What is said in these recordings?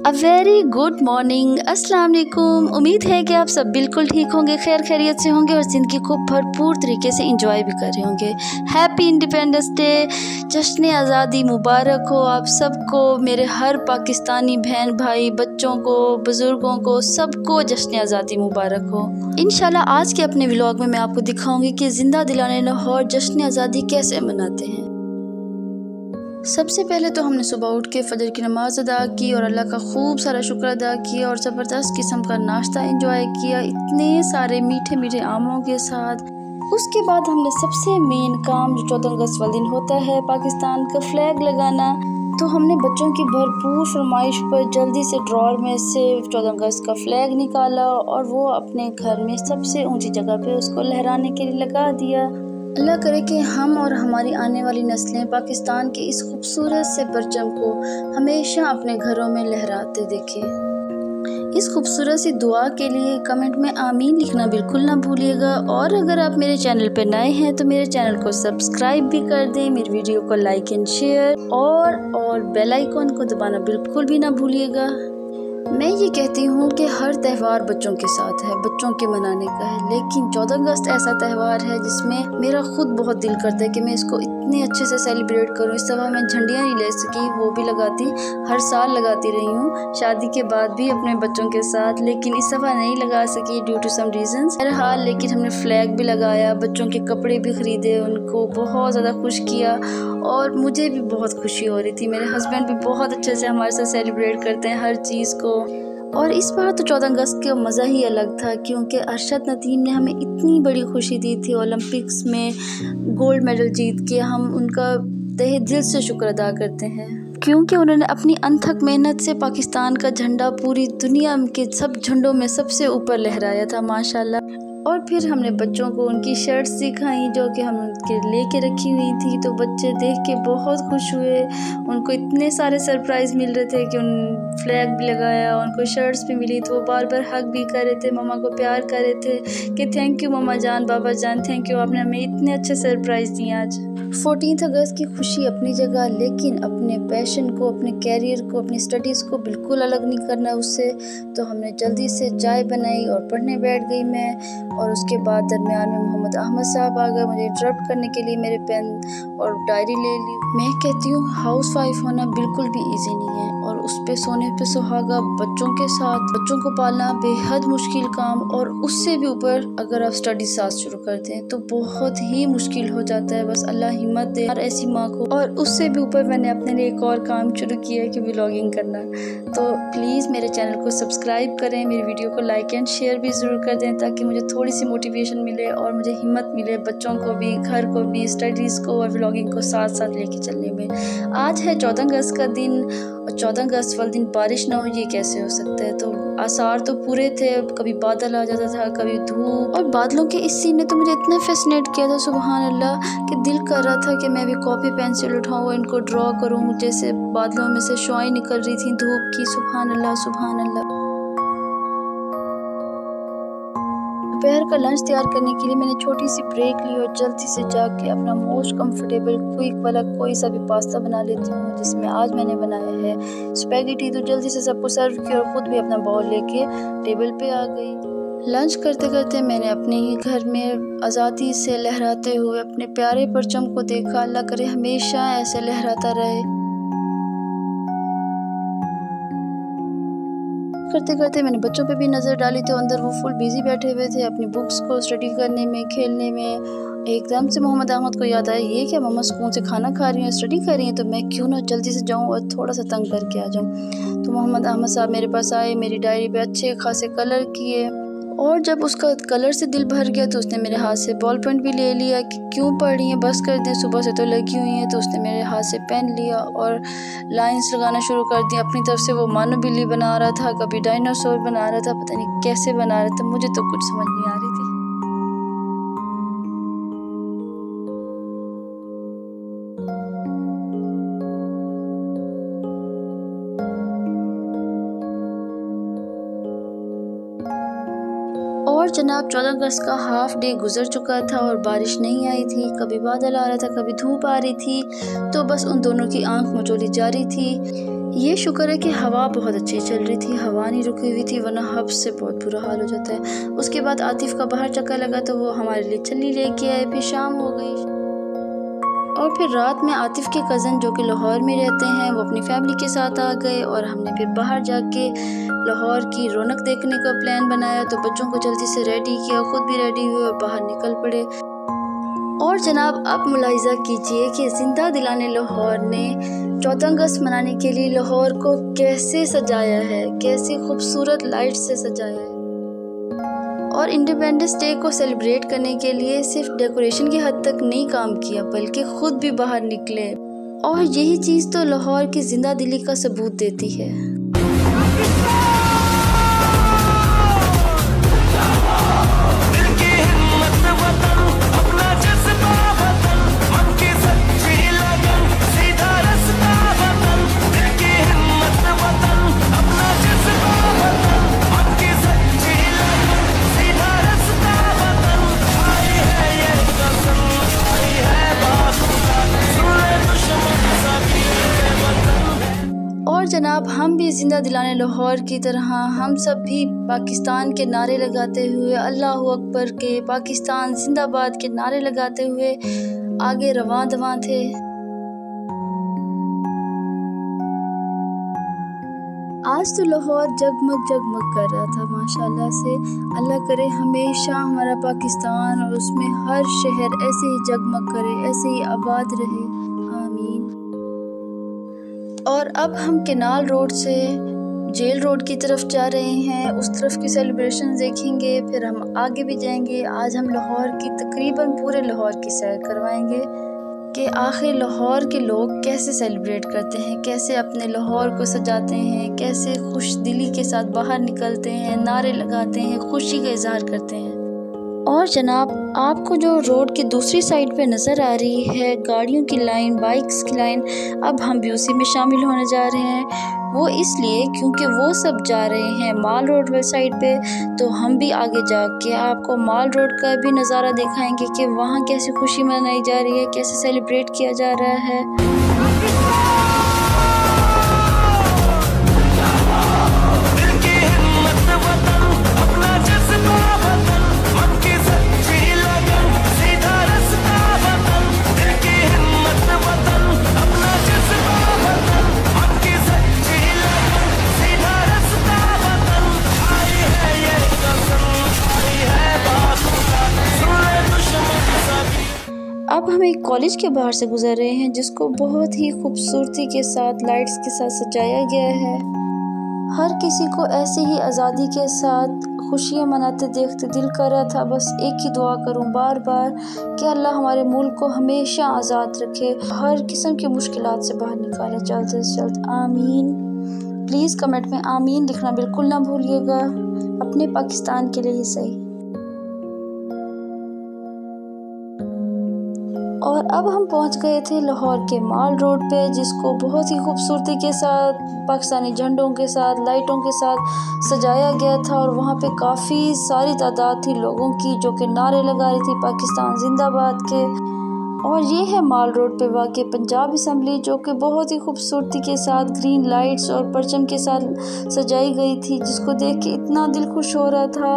A very good morning, अस्सलाम वालेकुम। उम्मीद है कि आप सब बिल्कुल ठीक होंगे, खैर खैरियत से होंगे और ज़िंदगी को भरपूर तरीके से इंजॉय भी कर रहे होंगे। हैप्पी इंडिपेंडेंस डे, जश्न आज़ादी मुबारक हो आप सबको, मेरे हर पाकिस्तानी बहन भाई, बच्चों को, बुज़ुर्गों को, सबको जश्न आज़ादी मुबारक हो। इंशाल्लाह आज के अपने व्लॉग में मैं आपको दिखाऊंगी कि ज़िंदा दिलाने लाहौर जश्न आज़ादी कैसे मनाते हैं। सबसे पहले तो हमने सुबह उठ के फजर की नमाज़ अदा की और अल्लाह का खूब सारा शुक्र अदा किया और ज़बरदस्त किस्म का नाश्ता एंजॉय किया, इतने सारे मीठे मीठे आमों के साथ। उसके बाद हमने सबसे मेन काम जो 14 अगस्त वाले दिन होता है, पाकिस्तान का फ्लैग लगाना, तो हमने बच्चों की भरपूर फरमाइश पर जल्दी से ड्रॉर में से 14 अगस्त का फ्लैग निकाला और वो अपने घर में सबसे ऊंची जगह पे उसको लहराने के लिए लगा दिया। अल्लाह करे कि हम और हमारी आने वाली नस्लें पाकिस्तान के इस खूबसूरत से परचम को हमेशा अपने घरों में लहराते देखें। इस खूबसूरत सी दुआ के लिए कमेंट में आमीन लिखना बिल्कुल ना भूलिएगा। और अगर आप मेरे चैनल पर नए हैं तो मेरे चैनल को सब्सक्राइब भी कर दें, मेरी वीडियो को लाइक एंड शेयर और बेल आइकॉन को दबाना बिल्कुल भी ना भूलिएगा। मैं ये कहती हूँ कि हर त्यौहार बच्चों के साथ है, बच्चों के मनाने का है, लेकिन 14 अगस्त ऐसा त्यौहार है जिसमें मेरा खुद बहुत दिल करता है कि मैं इसको इतने अच्छे से सेलिब्रेट करूँ। इस दफ़ा मैं झंडियाँ नहीं ले सकी, वो भी लगाती, हर साल लगाती रही हूँ शादी के बाद भी अपने बच्चों के साथ, लेकिन इस दफ़ा नहीं लगा सकी ड्यू टू सम रीजंस। बहरहाल लेकिन हमने फ्लैग भी लगाया, बच्चों के कपड़े भी ख़रीदे, उनको बहुत ज़्यादा खुश किया और मुझे भी बहुत खुशी हो रही थी। मेरे हस्बैंड भी बहुत अच्छे से हमारे साथ सेलिब्रेट करते हैं हर चीज़ को। और इस बार तो 14 अगस्त का मज़ा ही अलग था क्योंकि अरशद नदीम ने हमें इतनी बड़ी खुशी दी थी। ओलंपिक्स में गोल्ड मेडल जीत के हम उनका तहे दिल से शुक्र अदा करते हैं क्योंकि उन्होंने अपनी अनथक मेहनत से पाकिस्तान का झंडा पूरी दुनिया के सब झंडों में सबसे ऊपर लहराया था माशाल्लाह। और फिर हमने बच्चों को उनकी शर्ट्स दिखाई जो कि हम उनके लेके रखी हुई थी, तो बच्चे देख के बहुत खुश हुए। उनको इतने सारे सरप्राइज़ मिल रहे थे कि उन फ्लैग भी लगाया, उनको शर्ट्स भी मिली, तो वो बार बार हग भी कर रहे थे, मम्मा को प्यार कर रहे थे कि थैंक यू मम्मा जान, बाबा जान, थैंक यू, आपने हमें इतने अच्छे सरप्राइज़ दिए आज। 14 अगस्त की खुशी अपनी जगह, लेकिन अपने पैशन को, अपने कैरियर को, अपनी स्टडीज़ को बिल्कुल अलग नहीं करना उससे। तो हमने जल्दी से चाय बनाई और पढ़ने बैठ गई मैं। और उसके बाद दरमियान में मोहम्मद अहमद साहब आ गए मुझे इंटरप्ट करने के लिए, मेरे पेन और डायरी ले ली। मैं कहती हूँ हाउस वाइफ होना बिल्कुल भी इजी नहीं है और उस पे सोने पे सुहागा, बच्चों के साथ बच्चों को पालना बेहद मुश्किल काम, और उससे भी ऊपर अगर आप स्टडी साथ शुरू कर दें तो बहुत ही मुश्किल हो जाता है। बस अल्लाह हिम्मत दे हर ऐसी माँ को। और उससे भी ऊपर मैंने अपने लिए एक और काम शुरू किया है कि व्लॉगिंग करना। तो प्लीज़ मेरे चैनल को सब्सक्राइब करें, मेरी वीडियो को लाइक एंड शेयर भी ज़रूर कर दें ताकि मुझे थोड़ी सी मोटिवेशन मिले और मुझे हिम्मत मिले बच्चों को भी, घर को भी, स्टडीज़ को और व्लॉगिंग को साथ साथ लेके चलने में। आज है 14 अगस्त का दिन और 14 अगस्त वाले दिन बारिश ना हो ये कैसे हो सकता है। तो आसार तो पूरे थे, कभी बादल आ जाता था, कभी धूप, और बादलों के इस सीन ने तो मुझे इतना फैसिनेट किया था सुबहान अल्लाह कि दिल कर रहा था कि मैं भी कॉपी पेंसिल उठाऊँ, इनको ड्रॉ करूँ, जैसे बादलों में से शुआएं निकल रही थी धूप की। सुबहान अल्लाह सुबहान अल्लाह। दोपहर का लंच तैयार करने के लिए मैंने छोटी सी ब्रेक ली और जल्दी से जाके अपना मोस्ट कंफर्टेबल क्विक वाला कोई सा भी पास्ता बना लेती हूँ, जिसमें आज मैंने बनाया है स्पैगेटी। तो जल्दी से सबको सर्व किया और ख़ुद भी अपना बाउल लेके टेबल पे आ गई। लंच करते करते मैंने अपने ही घर में आज़ादी से लहराते हुए अपने प्यारे परचम को देखा। अल्लाह करे हमेशा ऐसे लहराता रहे। करते करते मैंने बच्चों पे भी नज़र डाली तो अंदर वो फुल बिजी बैठे हुए थे अपनी बुक्स को स्टडी करने में, खेलने में। एकदम से मोहम्मद अहमद को याद आया, ये क्या मम्मा स्कूल से खाना खा रही हैं, स्टडी कर रही हैं, तो मैं क्यों ना जल्दी से जाऊं और थोड़ा सा तंग करके आ जाऊं। तो मोहम्मद अहमद साहब मेरे पास आए, मेरी डायरी पे अच्छे खासे कलर किए और जब उसका कलर से दिल भर गया तो उसने मेरे हाथ से बॉल पेन भी ले लिया कि क्यों पढ़ रही हैं, बस कर दें, सुबह से तो लगी हुई हैं। तो उसने मेरे हाथ से पेन लिया और लाइंस लगाना शुरू कर दी अपनी तरफ से। वो मानो बिल्ली बना रहा था, कभी डायनासोर बना रहा था, पता नहीं कैसे बना रहा था, मुझे तो कुछ समझ नहीं आ रही थी। और और जनाब 14 अगस्त का हाफ डे गुजर चुका था और बारिश नहीं आई थी, कभी बादल आ रहा था कभी धूप आ रही थी, तो बस उन दोनों की आंख मचोली जारी थी। ये शुक्र है कि हवा बहुत अच्छी चल रही थी, हवा नहीं रुकी हुई थी, वरना हब से बहुत बुरा हाल हो जाता है। उसके बाद आतिफ का बाहर चक्कर लगा तो वो हमारे लिए छल्ली लेके आए, फिर शाम हो गई और फिर रात में आतिफ के कज़न जो कि लाहौर में रहते हैं वो अपनी फैमिली के साथ आ गए और हमने फिर बाहर जाके लाहौर की रौनक देखने का प्लान बनाया। तो बच्चों को जल्दी से रेडी किया, खुद भी रेडी हुए और बाहर निकल पड़े। और जनाब अब मुलाहिज़ा कीजिए कि ज़िंदा दिलाने लाहौर ने 14 अगस्त मनाने के लिए लाहौर को कैसे सजाया है, कैसे खूबसूरत लाइट से सजाया है। और इंडिपेंडेंस डे को सेलिब्रेट करने के लिए सिर्फ डेकोरेशन की हद तक नहीं काम किया, बल्कि खुद भी बाहर निकले। और यही चीज़ तो लाहौर की जिंदा दिली का सबूत देती है। और जनाब हम भी ज़िंदा दिलाने लाहौर की तरह हम सब भी पाकिस्तान के नारे लगाते हुए, अल्लाह अकबर के, पाकिस्तान जिंदाबाद के नारे लगाते हुए आगे रवां दवां थे। आज तो लाहौर जगमग जगमग कर रहा था माशाल्लाह से। अल्लाह करे हमेशा हमारा पाकिस्तान और उसमें हर शहर ऐसे ही जगमग करे, ऐसे ही आबाद रहे, आमीन। और अब हम केनाल रोड से जेल रोड की तरफ जा रहे हैं, उस तरफ की सेलिब्रेशन देखेंगे, फिर हम आगे भी जाएंगे। आज हम लाहौर की तकरीबन पूरे लाहौर की सैर करवाएंगे कि आखिर लाहौर के लोग कैसे सेलिब्रेट करते हैं, कैसे अपने लाहौर को सजाते हैं, कैसे खुश दिली के साथ बाहर निकलते हैं, नारे लगाते हैं, खुशी का इजहार करते हैं। और जनाब आपको जो रोड की दूसरी साइड पे नज़र आ रही है गाड़ियों की लाइन, बाइक्स की लाइन, अब हम भी उसी में शामिल होने जा रहे हैं। वो इसलिए क्योंकि वो सब जा रहे हैं माल रोड वाली साइड पे, तो हम भी आगे जाके आपको माल रोड का भी नज़ारा दिखाएंगे कि वहाँ कैसे खुशी मनाई जा रही है, कैसे सेलिब्रेट किया जा रहा है। अब हम एक कॉलेज के बाहर से गुजर रहे हैं जिसको बहुत ही खूबसूरती के साथ लाइट्स के साथ सजाया गया है। हर किसी को ऐसे ही आज़ादी के साथ खुशियाँ मनाते देखते दिल कर रहा था बस एक ही दुआ करूं बार बार कि अल्लाह हमारे मुल्क को हमेशा आज़ाद रखे, हर किस्म की मुश्किलात से बाहर निकाले जल्द से जल्द, आमीन। प्लीज़ कमेंट में आमीन लिखना बिल्कुल ना भूलिएगा, अपने पाकिस्तान के लिए ही सही। और अब हम पहुंच गए थे लाहौर के माल रोड पे, जिसको बहुत ही खूबसूरती के साथ पाकिस्तानी झंडों के साथ, लाइटों के साथ सजाया गया था। और वहाँ पे काफ़ी सारी तादाद थी लोगों की जो कि नारे लगा रही थी पाकिस्तान जिंदाबाद के। और ये है माल रोड पे वाक़ पंजाब असम्बली, जो कि बहुत ही खूबसूरती के साथ ग्रीन लाइट्स और परचम के साथ सजाई गई थी, जिसको देख के इतना दिल खुश हो रहा था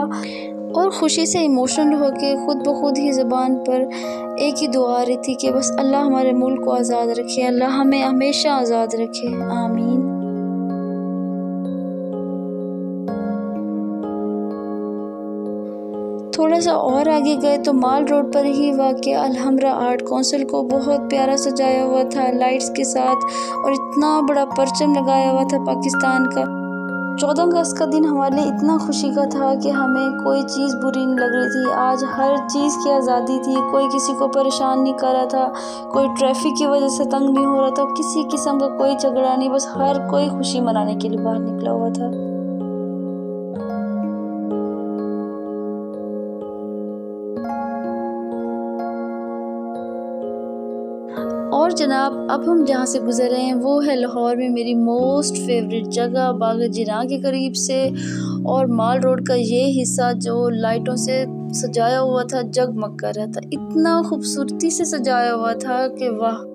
और ख़ुशी से इमोशनल होके खुद ब खुद ही ज़बान पर एक ही दुआ आ रही थी कि बस अल्लाह हमारे मुल्क को आज़ाद रखे, अल्लाह हमें हमेशा आज़ाद रखे, आमीन। थोड़ा सा और आगे गए तो माल रोड पर ही वाक़ अलहमरा आर्ट काउंसिल को बहुत प्यारा सजाया हुआ था लाइट्स के साथ, और इतना बड़ा परचम लगाया हुआ था पाकिस्तान का। 14 अगस्त का दिन हमारे लिए इतना खुशी का था कि हमें कोई चीज़ बुरी नहीं लग रही थी। आज हर चीज़ की आज़ादी थी, कोई किसी को परेशान नहीं कर रहा था, कोई ट्रैफिक की वजह से तंग नहीं हो रहा था, किसी किस्म का कोई झगड़ा नहीं, बस हर कोई खुशी मनाने के लिए बाहर निकला हुआ था। और जनाब अब हम जहाँ से गुजर रहे हैं वो है लाहौर में मेरी मोस्ट फेवरेट जगह बाग जिरां के करीब से, और माल रोड का ये हिस्सा जो लाइटों से सजाया हुआ था, जगमग कर रहा था, इतना खूबसूरती से सजाया हुआ था कि वाह।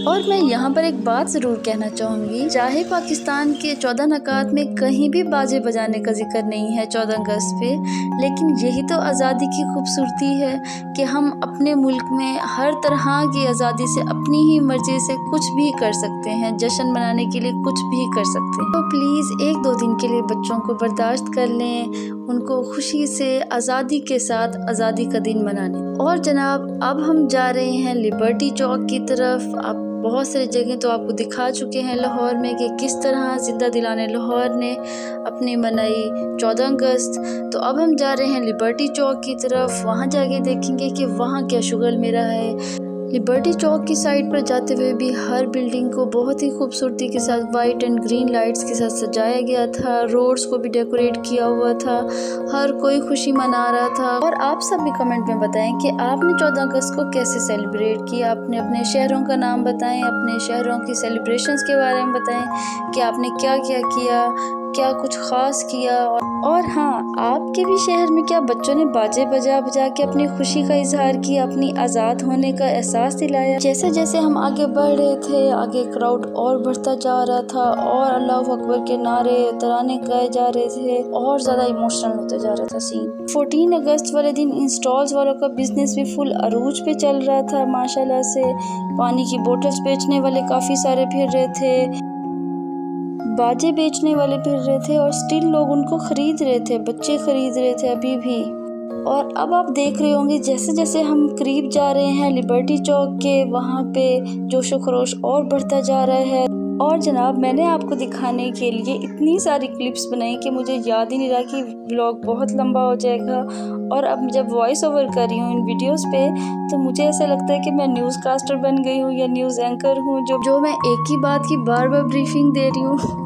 और मैं यहाँ पर एक बात ज़रूर कहना चाहूँगी, चाहे पाकिस्तान के 14 नकात में कहीं भी बाजे बजाने का जिक्र नहीं है 14 अगस्त पे, लेकिन यही तो आज़ादी की खूबसूरती है कि हम अपने मुल्क में हर तरह की आज़ादी से अपनी ही मर्ज़ी से कुछ भी कर सकते हैं, जश्न मनाने के लिए कुछ भी कर सकते हैं। तो प्लीज़ 1-2 दिन के लिए बच्चों को बर्दाश्त कर लें, उनको खुशी से आज़ादी के साथ आज़ादी का दिन मनाने। और जनाब अब हम जा रहे हैं लिबर्टी चौक की तरफ। आप बहुत सारी जगह तो आपको दिखा चुके हैं लाहौर में कि किस तरह जिंदा दिलाने लाहौर ने अपनी मनाई 14 अगस्त। तो अब हम जा रहे हैं लिबर्टी चौक की तरफ, वहाँ जाके देखेंगे कि वहाँ क्या शुगल मेरा है। लिबर्टी चौक की साइड पर जाते हुए भी हर बिल्डिंग को बहुत ही खूबसूरती के साथ वाइट एंड ग्रीन लाइट्स के साथ सजाया गया था, रोड्स को भी डेकोरेट किया हुआ था, हर कोई खुशी मना रहा था। और आप सब भी कमेंट में बताएं कि आपने 14 अगस्त को कैसे सेलिब्रेट किया, आपने अपने शहरों का नाम बताएं, अपने शहरों की सेलिब्रेशंस के बारे में बताएं कि आपने क्या क्या किया, क्या कुछ ख़ास किया। और हाँ, आपके भी शहर में क्या बच्चों ने बाजे बजा बजा के अपनी खुशी का इजहार किया, अपनी आज़ाद होने का एहसास दिलाया। जैसे जैसे हम आगे बढ़ रहे थे, आगे क्राउड और बढ़ता जा रहा था और अल्लाह अकबर के नारे तराने गाए जा रहे थे और ज़्यादा इमोशनल होते जा रहा था सीन। 14 अगस्त वाले दिन इंस्टॉल्स वालों का बिजनेस भी फुल अरूज पे चल रहा था माशाल्लाह से। पानी की बोतल्स बेचने वाले काफ़ी सारे फिर रहे थे, बाजे बेचने वाले फिर रहे थे और स्टिल लोग उनको खरीद रहे थे, बच्चे खरीद रहे थे अभी भी। और अब आप देख रहे होंगे जैसे जैसे हम करीब जा रहे हैं लिबर्टी चौक के, वहाँ पे जोशो खरोश और बढ़ता जा रहा है। और जनाब मैंने आपको दिखाने के लिए इतनी सारी क्लिप्स बनाई कि मुझे याद ही नहीं रहा कि व्लॉग बहुत लंबा हो जाएगा। और अब जब वॉइस ओवर कर रही हूँ इन वीडियोस पे तो मुझे ऐसा लगता है कि मैं न्यूज़ कास्टर बन गई हूँ या न्यूज़ एंकर हूँ जो मैं एक ही बात की बार बार ब्रीफिंग दे रही हूँ।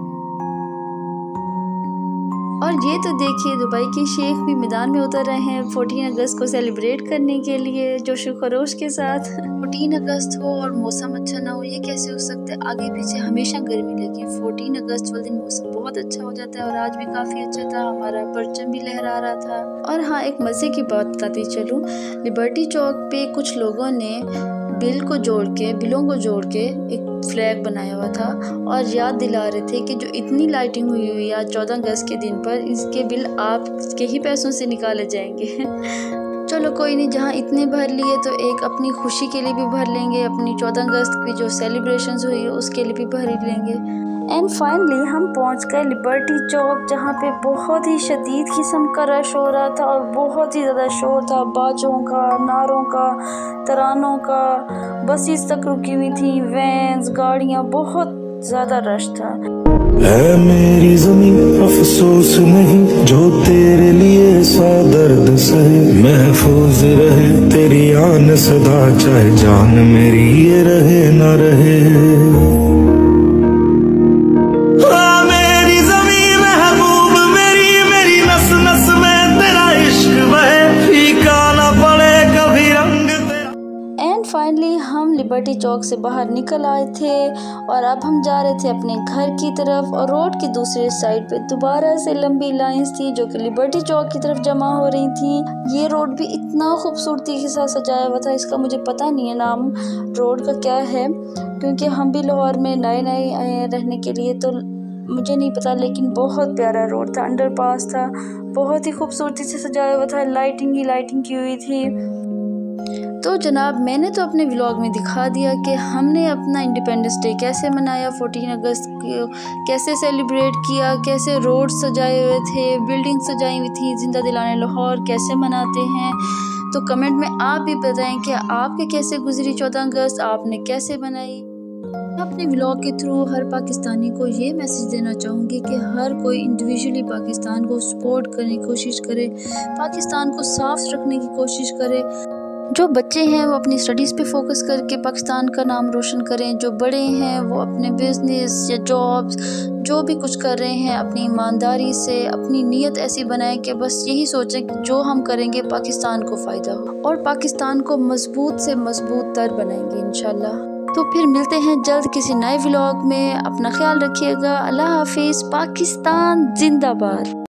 और ये तो देखिए दुबई के शेख भी मैदान में उतर रहे हैं 14 अगस्त को सेलिब्रेट करने के लिए जोशो खरोश के साथ। 14 अगस्त हो और मौसम अच्छा ना हो, ये कैसे हो सकता है? आगे पीछे हमेशा गर्मी लगी, 14 अगस्त वाले दिन मौसम बहुत अच्छा हो जाता है और आज भी काफ़ी अच्छा था, हमारा परचम भी लहरा रहा था। और हाँ, एक मज़े की बात बताती चलूँ, लिबर्टी चौक पे कुछ लोगों ने बिलों को जोड़ के एक फ्लैग बनाया हुआ था और याद दिला रहे थे कि जो इतनी लाइटिंग हुई हुई है 14 अगस्त के दिन पर, इसके बिल आपके ही पैसों से निकाले जाएंगे। चलो कोई नहीं, जहाँ इतने भर लिए तो एक अपनी खुशी के लिए भी भर लेंगे, अपनी 14 अगस्त की जो सेलिब्रेशंस हुई है उसके लिए भी भर ही लेंगे। एंड फाइनली हम पहुंच गए लिबर्टी चौक, जहाँ पे बहुत ही शदीद किस्म का रश हो रहा था और बहुत ही ज़्यादा शोर था, बाजों का, नारों का, तरानों का, बसेस तक रुकी हुई थी, वैन्स, गाड़ियाँ, बहुत ज़्यादा रश था। है मेरी ज़मीन अफसोस नहीं जो तेरे लिए सा दर्द सहे, महफूज रहे तेरी आन सदा, चाहे जान मेरी ये रहे ना रहे। मेरी ज़मीन महबूब मेरी नस नस में तेरा इश्क बहे, फीका ना पड़े कभी रंग तेरा। एंड फाइनली हम लिबर्टी चौक से बाहर निकल आए थे और अब हम जा रहे थे अपने घर की तरफ। और रोड की दूसरी साइड पे दोबारा से लंबी लाइंस थी जो कि लिबर्टी चौक की तरफ जमा हो रही थी। ये रोड भी इतना खूबसूरती के साथ सजाया हुआ था, इसका मुझे पता नहीं है नाम रोड का क्या है, क्योंकि हम भी लाहौर में नए नए आए हैं रहने के लिए, तो मुझे नहीं पता, लेकिन बहुत प्यारा रोड था, अंडरपास था, बहुत ही खूबसूरती से सजाया हुआ था, लाइटिंग ही लाइटिंग की हुई थी। तो जनाब मैंने तो अपने व्लॉग में दिखा दिया कि हमने अपना इंडिपेंडेंस डे कैसे मनाया, 14 अगस्त को कैसे सेलिब्रेट किया, कैसे रोड सजाए हुए थे, बिल्डिंग सजाई हुई थी, जिंदा दिलाने लाहौर कैसे मनाते हैं। तो कमेंट में आप भी बताएं कि आपके कैसे गुजरी 14 अगस्त, आपने कैसे मनाई। अपने व्लॉग के थ्रू हर पाकिस्तानी को ये मैसेज देना चाहूँगी कि हर कोई इंडिविजुअली पाकिस्तान को सपोर्ट करने की कोशिश करे, पाकिस्तान को साफ रखने की कोशिश करे। जो बच्चे हैं वो अपनी स्टडीज़ पे फोकस करके पाकिस्तान का नाम रोशन करें, जो बड़े हैं वो अपने बिजनेस या जॉब्स जो भी कुछ कर रहे हैं अपनी ईमानदारी से अपनी नीयत ऐसी बनाएं कि बस यही सोचें कि जो हम करेंगे पाकिस्तान को फ़ायदा हो और पाकिस्तान को मजबूत से मजबूत तर बनाएंगे इंशाल्लाह। तो फिर मिलते हैं जल्द किसी नए व्लॉग में। अपना ख्याल रखिएगा। अल्लाह हाफिज़। पाकिस्तान जिंदाबाद।